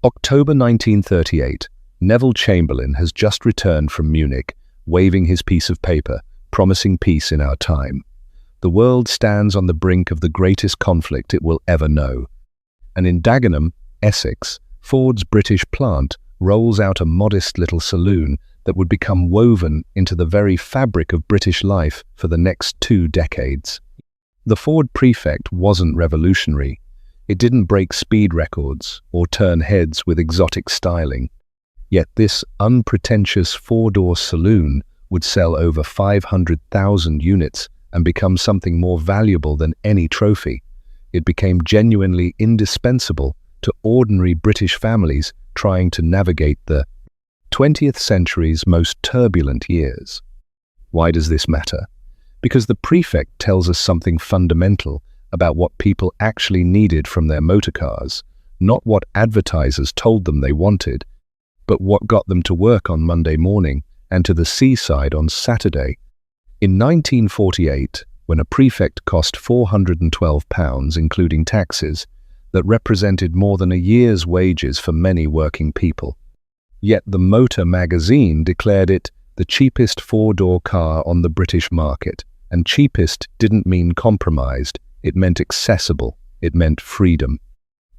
October 1938. Neville Chamberlain has just returned from Munich, waving his piece of paper, promising peace in our time. The world stands on the brink of the greatest conflict it will ever know. And in Dagenham, Essex, Ford's British plant rolls out a modest little saloon that would become woven into the very fabric of British life for the next 2 decades. The Ford Prefect wasn't revolutionary. It didn't break speed records or turn heads with exotic styling. Yet this unpretentious 4-door saloon would sell over 500,000 units and become something more valuable than any trophy. It became genuinely indispensable to ordinary British families trying to navigate the 20th century's most turbulent years. Why does this matter? Because the Prefect tells us something fundamental about what people actually needed from their motorcars, not what advertisers told them they wanted, but what got them to work on Monday morning and to the seaside on Saturday. In 1948, when a Prefect cost £412, including taxes, that represented more than a year's wages for many working people. Yet the Motor magazine declared it the cheapest 4-door car on the British market, and cheapest didn't mean compromised. It meant accessible. It meant freedom.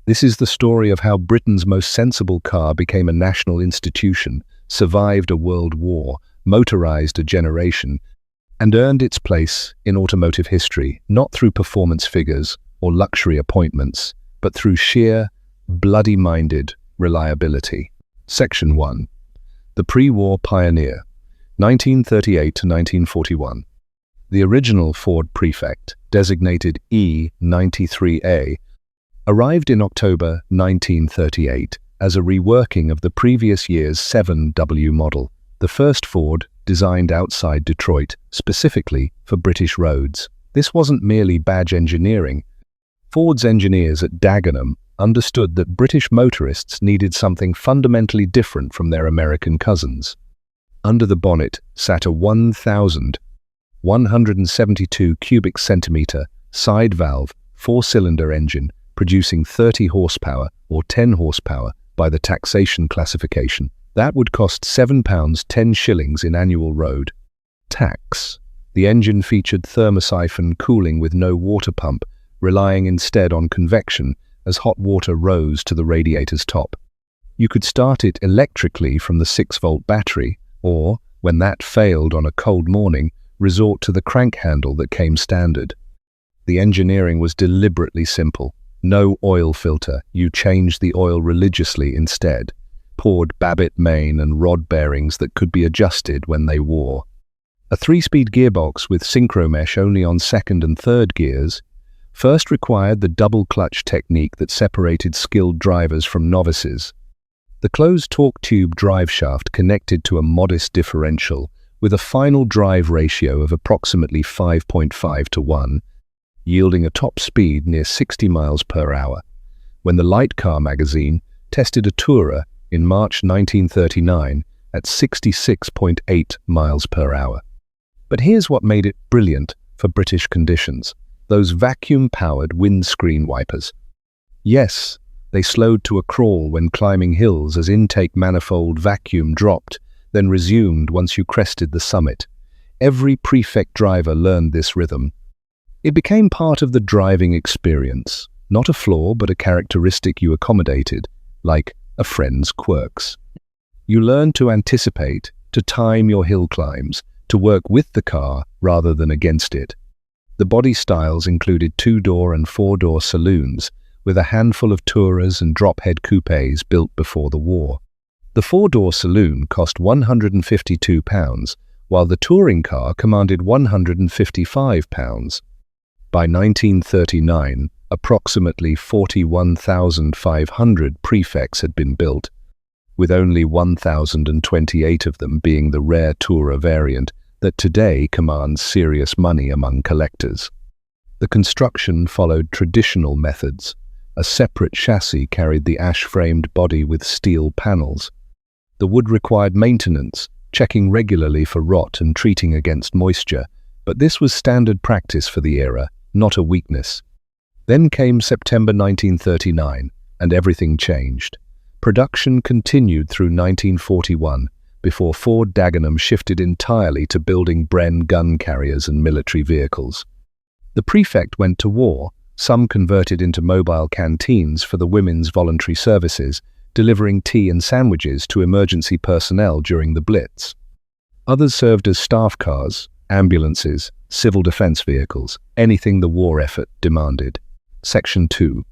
This is the story of how Britain's most sensible car became a national institution, survived a world war, motorized a generation, and earned its place in automotive history, not through performance figures or luxury appointments, but through sheer, bloody-minded reliability. Section 1. The Pre-War Pioneer, 1938 to 1941. The original Ford Prefect, designated E93A, arrived in October 1938 as a reworking of the previous year's 7W model, the first Ford designed outside Detroit, specifically for British roads. This wasn't merely badge engineering. Ford's engineers at Dagenham understood that British motorists needed something fundamentally different from their American cousins. Under the bonnet sat a 1,172 cubic centimeter side valve 4-cylinder engine producing 30 horsepower or 10 horsepower by the taxation classification. That would cost £7 10 shillings in annual road tax. The engine featured thermosiphon cooling with no water pump, relying instead on convection as hot water rose to the radiator's top. You could start it electrically from the 6-volt battery, or, when that failed on a cold morning, resort to the crank handle that came standard. The engineering was deliberately simple. No oil filter, you changed the oil religiously instead. Poured Babbitt main and rod bearings that could be adjusted when they wore. A 3-speed gearbox with synchro mesh only on 2nd and 3rd gears first required the double clutch technique that separated skilled drivers from novices. The closed torque tube driveshaft connected to a modest differential with a final drive ratio of approximately 5.5 to 1, yielding a top speed near 60 miles per hour. When the Light Car magazine tested a Tourer in March 1939 at 66.8 miles per hour. But here's what made it brilliant for British conditions: those vacuum-powered windscreen wipers. Yes, they slowed to a crawl when climbing hills as intake manifold vacuum dropped, then resumed once you crested the summit. Every Prefect driver learned this rhythm. It became part of the driving experience, not a flaw but a characteristic you accommodated, like a friend's quirks. You learned to anticipate, to time your hill climbs, to work with the car rather than against it. The body styles included 2-door and 4-door saloons, with a handful of Tourers and drop-head coupes built before the war. The 4-door saloon cost £152, while the touring car commanded £155. By 1939, approximately 41,500 Prefects had been built, with only 1,028 of them being the rare Tourer variant that today commands serious money among collectors. The construction followed traditional methods. A separate chassis carried the ash-framed body with steel panels. The wood required maintenance, checking regularly for rot and treating against moisture, but this was standard practice for the era, not a weakness. Then came September 1939, and everything changed. Production continued through 1941, before Ford Dagenham shifted entirely to building Bren gun carriers and military vehicles. The Prefect went to war, some converted into mobile canteens for the women's voluntary services, delivering tea and sandwiches to emergency personnel during the Blitz. Others served as staff cars, ambulances, civil defense vehicles, anything the war effort demanded. Section 2.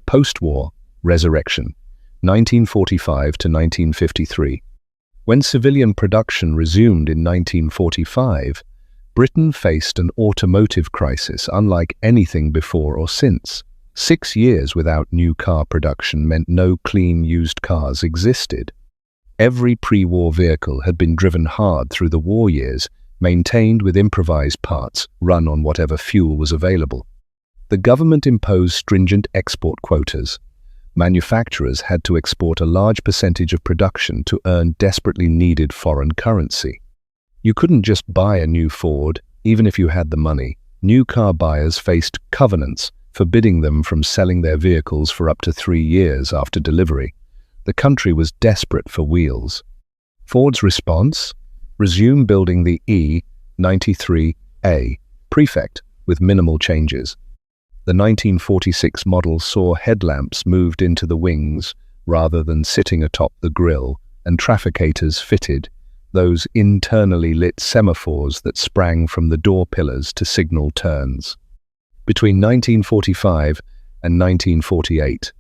Postwar, Resurrection, 1945 to 1953. When civilian production resumed in 1945, Britain faced an automotive crisis unlike anything before or since. 6 years without new car production meant no clean used cars existed. Every pre-war vehicle had been driven hard through the war years, maintained with improvised parts, run on whatever fuel was available. The government imposed stringent export quotas. Manufacturers had to export a large percentage of production to earn desperately needed foreign currency. You couldn't just buy a new Ford, even if you had the money. New car buyers faced covenants forbidding them from selling their vehicles for up to 3 years after delivery. The country was desperate for wheels. Ford's response? Resume building the E93A Prefect with minimal changes. The 1946 model saw headlamps moved into the wings rather than sitting atop the grille, and trafficators fitted, those internally lit semaphores that sprang from the door pillars to signal turns. Between 1945 and 1948,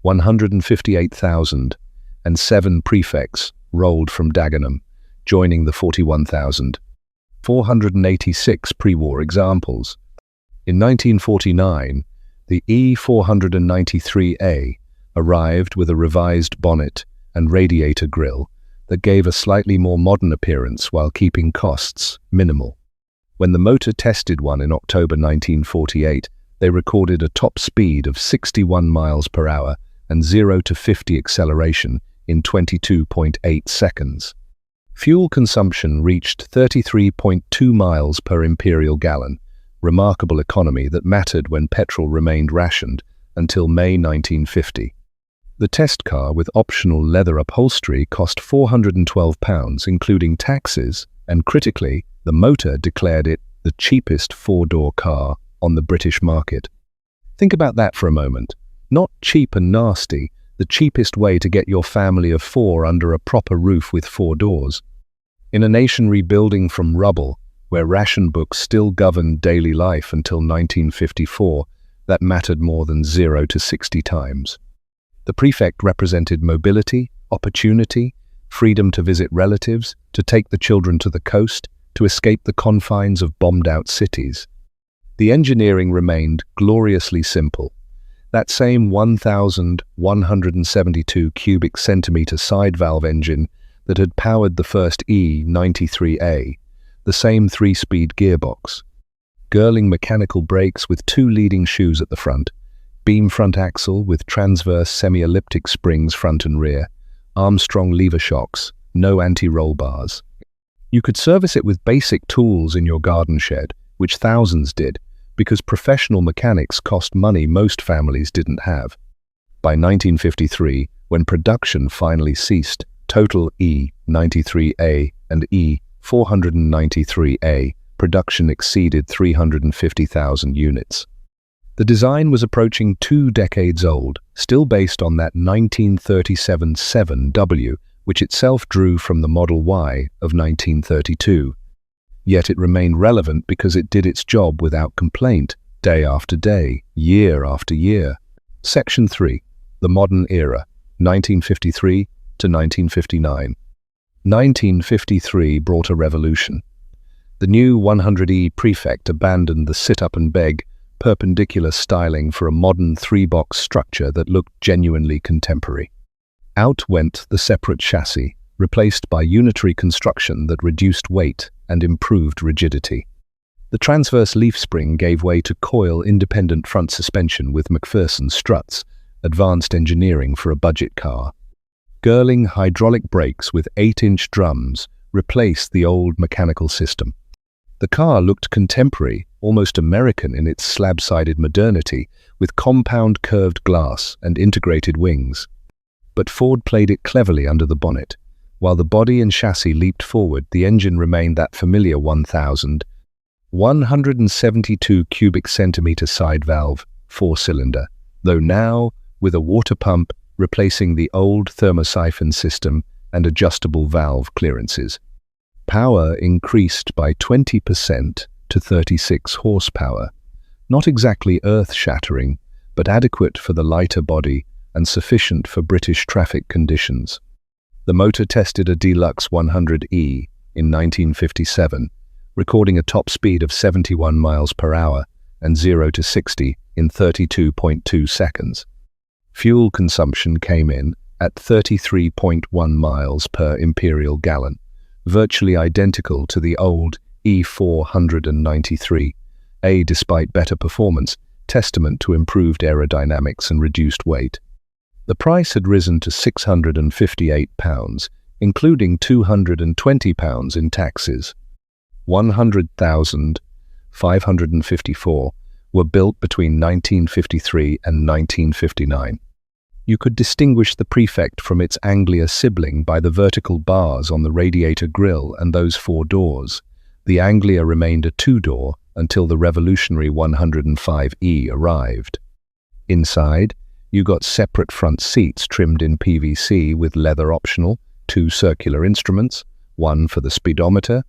158,007 prefects rolled from Dagenham, joining the 41,000. 486 pre-war examples. In 1949, the E493A arrived with a revised bonnet and radiator grille that gave a slightly more modern appearance while keeping costs minimal. When the motor tested one in October 1948, they recorded a top speed of 61 miles per hour and 0 to 50 acceleration in 22.8 seconds. Fuel consumption reached 33.2 miles per imperial gallon, remarkable economy that mattered when petrol remained rationed until May 1950. The test car with optional leather upholstery cost £412, including taxes, and critically, the motor declared it the cheapest four-door car on the British market. Think about that for a moment. Not cheap and nasty, the cheapest way to get your family of 4 under a proper roof with 4 doors. In a nation rebuilding from rubble, where ration books still governed daily life until 1954, that mattered more than 0 to 60 times. The Prefect represented mobility, opportunity, freedom to visit relatives, to take the children to the coast, to escape the confines of bombed-out cities. The engineering remained gloriously simple. That same 1,172 cubic centimeter side valve engine that had powered the first E93A, the same 3-speed gearbox, Girling mechanical brakes with 2 leading shoes at the front, beam front axle with transverse semi-elliptic springs front and rear, Armstrong lever shocks, no anti-roll bars. You could service it with basic tools in your garden shed, which thousands did, because professional mechanics cost money most families didn't have. By 1953, when production finally ceased, total E93A and E493A production exceeded 350,000 units. The design was approaching 2 decades old, still based on that 1937 7W, which itself drew from the Model Y of 1932. Yet it remained relevant because it did its job without complaint, day after day, year after year. Section 3. The Modern Era, 1953 to 1959. 1953 brought a revolution. The new 100E Prefect abandoned the sit-up-and-beg, perpendicular styling for a modern 3-box structure that looked genuinely contemporary. Out went the separate chassis, replaced by unitary construction that reduced weight and improved rigidity. The transverse leaf spring gave way to coil-independent front suspension with McPherson struts, advanced engineering for a budget car. Girling hydraulic brakes with 8-inch drums replaced the old mechanical system. The car looked contemporary, almost American in its slab-sided modernity, with compound curved glass and integrated wings. but Ford played it cleverly under the bonnet. While the body and chassis leaped forward, the engine remained that familiar 1,172 cubic centimeter side valve, four-cylinder, though now with a water pump replacing the old thermosiphon system and adjustable valve clearances. Power increased by 20% to 36 horsepower. Not exactly earth-shattering, but adequate for the lighter body and sufficient for British traffic conditions. The motor tested a Deluxe 100E in 1957, recording a top speed of 71 miles per hour and 0 to 60 in 32.2 seconds. Fuel consumption came in at 33.1 miles per imperial gallon, virtually identical to the old E493, despite better performance, testament to improved aerodynamics and reduced weight. The price had risen to £658, including £220 in taxes. 100,554 were built between 1953 and 1959. You could distinguish the Prefect from its Anglia sibling by the vertical bars on the radiator grille and those four doors. The Anglia remained a two-door until the revolutionary 105E arrived. Inside, you got separate front seats trimmed in PVC with leather optional, two circular instruments, one for the speedometer,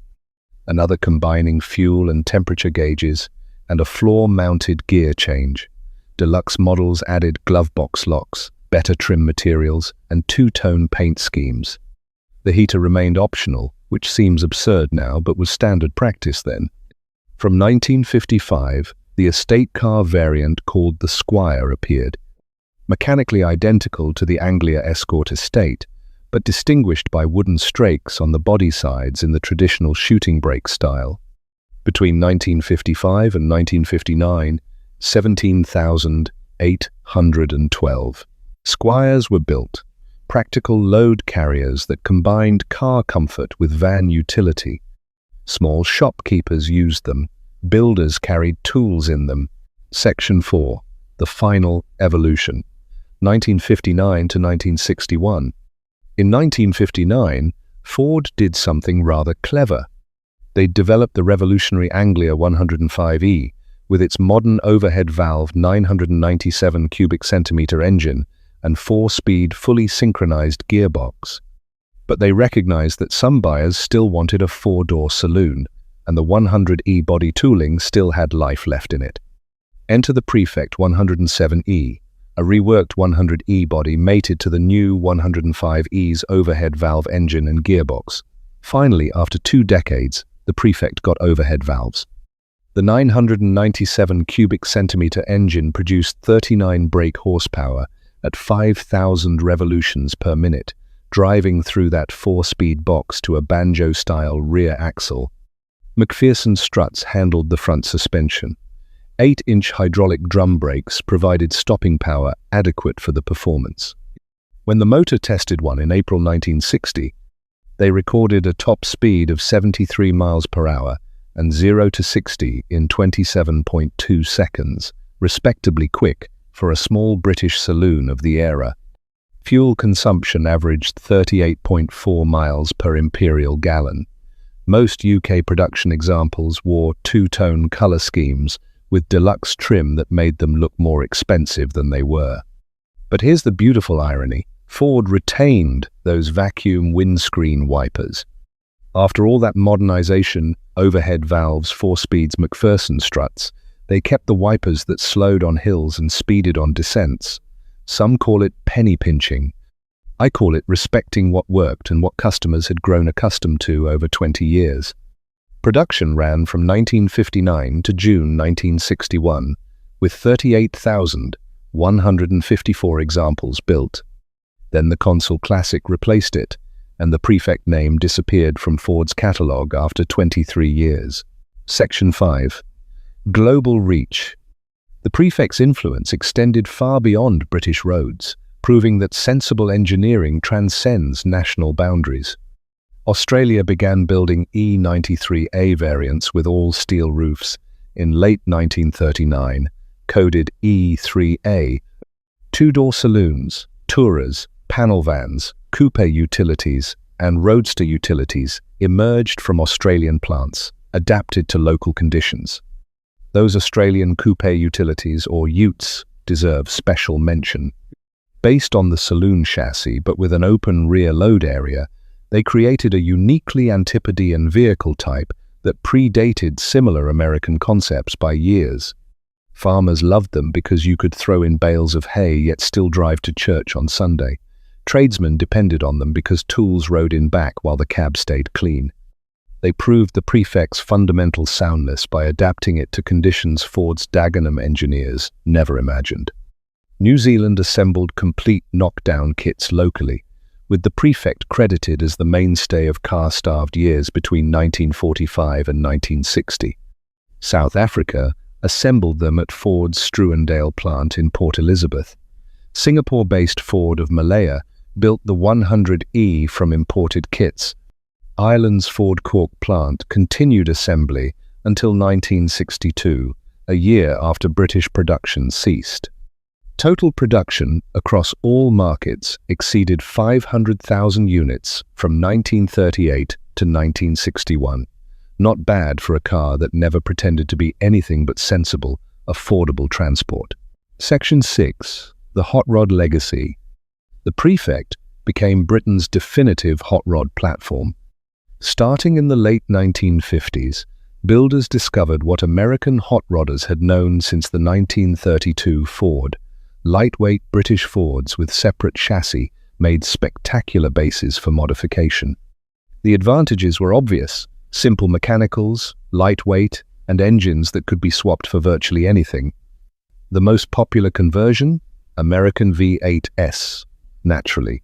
another combining fuel and temperature gauges, and a floor-mounted gear change. Deluxe models added glove box locks, better trim materials, and two-tone paint schemes. The heater remained optional, which seems absurd now but was standard practice then. From 1955, the estate car variant called the Squire appeared, mechanically identical to the Anglia Escort Estate, but distinguished by wooden strakes on the body sides in the traditional shooting brake style. Between 1955 and 1959, 17,812 Squires were built, practical load carriers that combined car comfort with van utility. Small shopkeepers used them, builders carried tools in them. Section 4, the final evolution, 1959 to 1961. In 1959, Ford did something rather clever. They developed the revolutionary Anglia 105E with its modern overhead valve 997 cubic centimeter engine and four-speed fully synchronized gearbox. But they recognized that some buyers still wanted a four-door saloon, and the 100E body tooling still had life left in it. Enter the Prefect 107E, a reworked 100E body mated to the new 105E's overhead valve engine and gearbox. Finally, after 2 decades, the Prefect got overhead valves. The 997 cubic centimeter engine produced 39 brake horsepower at 5,000 revolutions per minute, driving through that four-speed box to a banjo-style rear axle. McPherson struts handled the front suspension. 8-inch hydraulic drum brakes provided stopping power adequate for the performance. When the motor tested one in April 1960, they recorded a top speed of 73 miles per hour and 0 to 60 in 27.2 seconds, respectably quick for a small British saloon of the era. Fuel consumption averaged 38.4 miles per imperial gallon. Most UK production examples wore two-tone colour schemes with deluxe trim that made them look more expensive than they were. But here's the beautiful irony. Ford retained those vacuum windscreen wipers. After all that modernization, overhead valves, 4-speeds, McPherson struts, they kept the wipers that slowed on hills and speeded on descents. Some call it penny pinching. I call it respecting what worked and what customers had grown accustomed to over 20 years. Production ran from 1959 to June 1961, with 38,154 examples built. Then the Consul Classic replaced it, and the Prefect name disappeared from Ford's catalogue after 23 years. Section 5. Global reach. The Prefect's influence extended far beyond British roads, proving that sensible engineering transcends national boundaries. Australia began building E93A variants with all-steel roofs in late 1939, coded E3A, two-door saloons, tourers, Panel vans, coupe utilities, and roadster utilities emerged from Australian plants, adapted to local conditions. Those Australian coupe utilities, or utes, deserve special mention. Based on the saloon chassis but with an open rear load area, they created a uniquely Antipodean vehicle type that predated similar American concepts by years. Farmers loved them because you could throw in bales of hay yet still drive to church on Sunday. Tradesmen depended on them because tools rode in back while the cab stayed clean. They proved the Prefect's fundamental soundness by adapting it to conditions Ford's Dagenham engineers never imagined. New Zealand assembled complete knockdown kits locally, with the Prefect credited as the mainstay of car-starved years between 1945 and 1960. South Africa assembled them at Ford's Struendale plant in Port Elizabeth. Singapore-based Ford of Malaya built the 100E from imported kits. Ireland's Ford Cork plant continued assembly until 1962, a year after British production ceased. Total production across all markets exceeded 500,000 units from 1938 to 1961. Not bad for a car that never pretended to be anything but sensible, affordable transport. Section 6. The Hot Rod Legacy. The Prefect became Britain's definitive hot rod platform. Starting in the late 1950s, builders discovered what American hot rodders had known since the 1932 Ford. Lightweight British Fords with separate chassis made spectacular bases for modification. The advantages were obvious: simple mechanicals, lightweight, and engines that could be swapped for virtually anything. The most popular conversion? American V8S, naturally.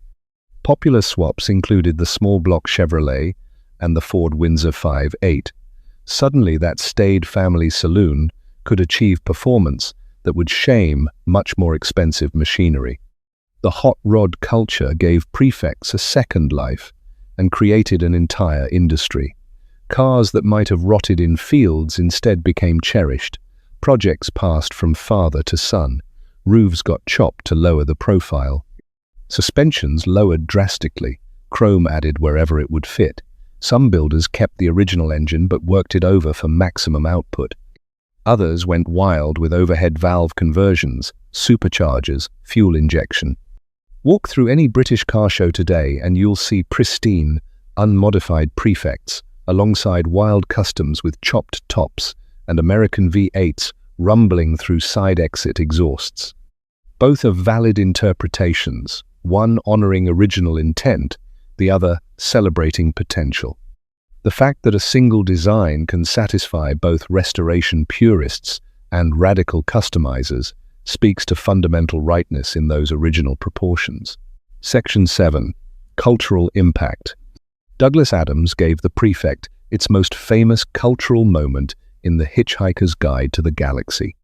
Popular swaps included the small block Chevrolet and the Ford Windsor 5.8. Suddenly that staid family saloon could achieve performance that would shame much more expensive machinery. The hot rod culture gave Prefects a second life and created an entire industry. Cars that might have rotted in fields instead became cherished. Projects passed from father to son. Roofs got chopped to lower the profile. Suspensions lowered drastically. Chrome added wherever it would fit. Some builders kept the original engine but worked it over for maximum output. Others went wild with overhead valve conversions, superchargers, fuel injection. Walk through any British car show today and you'll see pristine, unmodified Prefects alongside wild customs with chopped tops and American V8s rumbling through side-exit exhausts. Both are valid interpretations, one honoring original intent, the other celebrating potential. The fact that a single design can satisfy both restoration purists and radical customizers speaks to fundamental rightness in those original proportions. Section 7. Cultural Impact. Douglas Adams gave the Prefect its most famous cultural moment in The Hitchhiker's Guide to the Galaxy.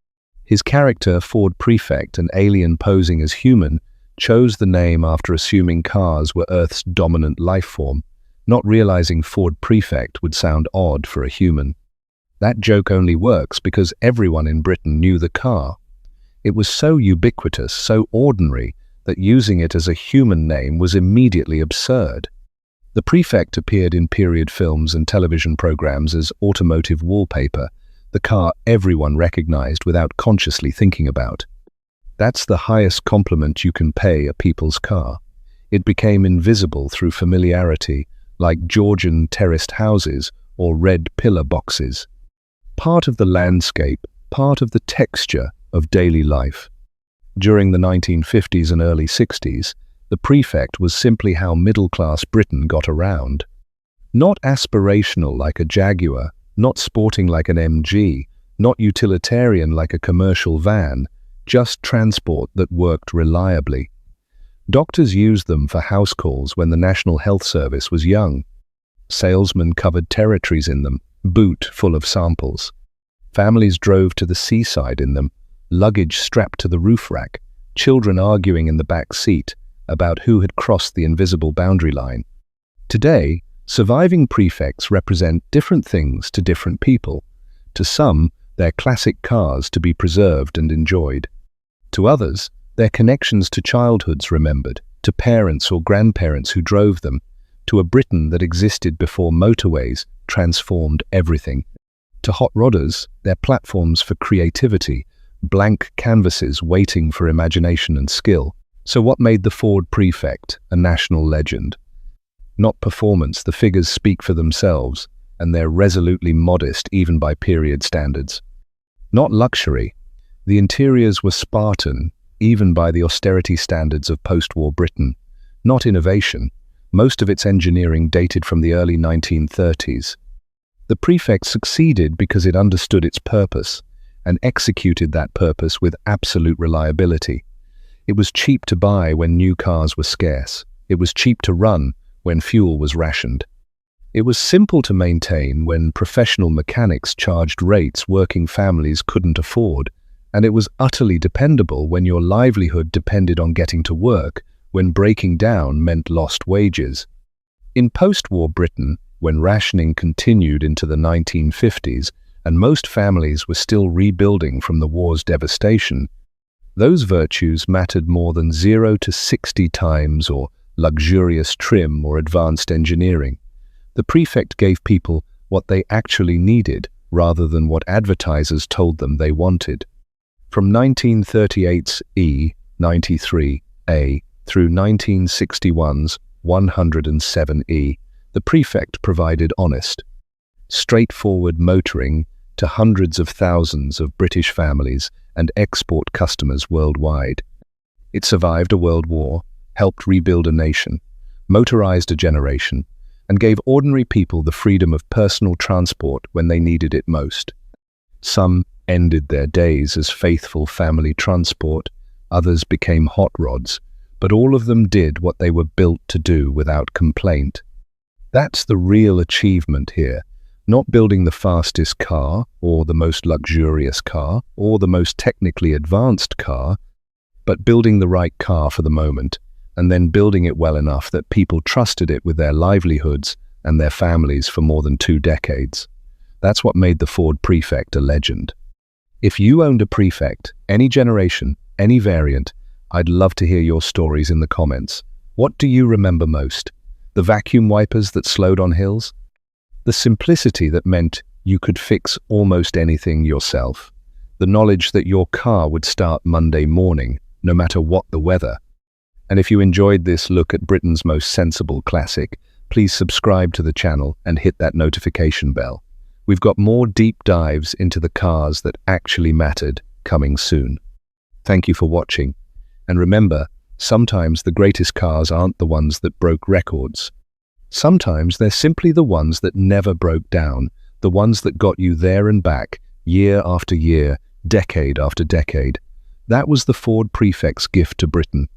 His character, Ford Prefect, an alien posing as human, chose the name after assuming cars were Earth's dominant life form, not realizing Ford Prefect would sound odd for a human. That joke only works because everyone in Britain knew the car. It was so ubiquitous, so ordinary, that using it as a human name was immediately absurd. The Prefect appeared in period films and television programs as automotive wallpaper, the car everyone recognized without consciously thinking about. That's the highest compliment you can pay a people's car. It became invisible through familiarity, like Georgian terraced houses or red pillar boxes. Part of the landscape, part of the texture of daily life. During the 1950s and early 60s, the Prefect was simply how middle-class Britain got around. Not aspirational like a Jaguar, not sporting like an MG, not utilitarian like a commercial van, just transport that worked reliably. Doctors used them for house calls when the National Health Service was young. Salesmen covered territories in them, boot full of samples. Families drove to the seaside in them, luggage strapped to the roof rack, children arguing in the back seat about who had crossed the invisible boundary line. Today, surviving Prefects represent different things to different people. To some, they're classic cars to be preserved and enjoyed. To others, they're connections to childhoods remembered, to parents or grandparents who drove them, to a Britain that existed before motorways transformed everything. To hot rodders, their platforms for creativity, blank canvases waiting for imagination and skill. So what made the Ford Prefect a national legend? Not performance, the figures speak for themselves, and they're resolutely modest even by period standards. Not luxury, the interiors were Spartan, even by the austerity standards of post-war Britain. Not innovation, most of its engineering dated from the early 1930s. The Prefect succeeded because it understood its purpose and executed that purpose with absolute reliability. It was cheap to buy when new cars were scarce. It was cheap to run when fuel was rationed. It was simple to maintain when professional mechanics charged rates working families couldn't afford. And it was utterly dependable when your livelihood depended on getting to work, when breaking down meant lost wages. In post-war Britain, when rationing continued into the 1950s and most families were still rebuilding from the war's devastation, those virtues mattered more than 0 to 60 times or luxurious trim or advanced engineering. The Prefect gave people what they actually needed rather than what advertisers told them they wanted. From 1938's E93A through 1961's 107E, the Prefect provided honest, straightforward motoring to hundreds of thousands of British families and export customers worldwide. It survived a world war, helped rebuild a nation, motorized a generation, and gave ordinary people the freedom of personal transport when they needed it most. Some ended their days as faithful family transport, others became hot rods, but all of them did what they were built to do without complaint. That's the real achievement here, not building the fastest car, or the most luxurious car, or the most technically advanced car, but building the right car for the moment, and then building it well enough that people trusted it with their livelihoods and their families for more than 2 decades. That's what made the Ford Prefect a legend. If you owned a Prefect, any generation, any variant, I'd love to hear your stories in the comments. What do you remember most? The vacuum wipers that slowed on hills? The simplicity that meant you could fix almost anything yourself? The knowledge that your car would start Monday morning, no matter what the weather? And if you enjoyed this look at Britain's most sensible classic, please subscribe to the channel and hit that notification bell. We've got more deep dives into the cars that actually mattered coming soon. Thank you for watching. And remember, sometimes the greatest cars aren't the ones that broke records. Sometimes they're simply the ones that never broke down, the ones that got you there and back, year after year, decade after decade. That was the Ford Prefect's gift to Britain.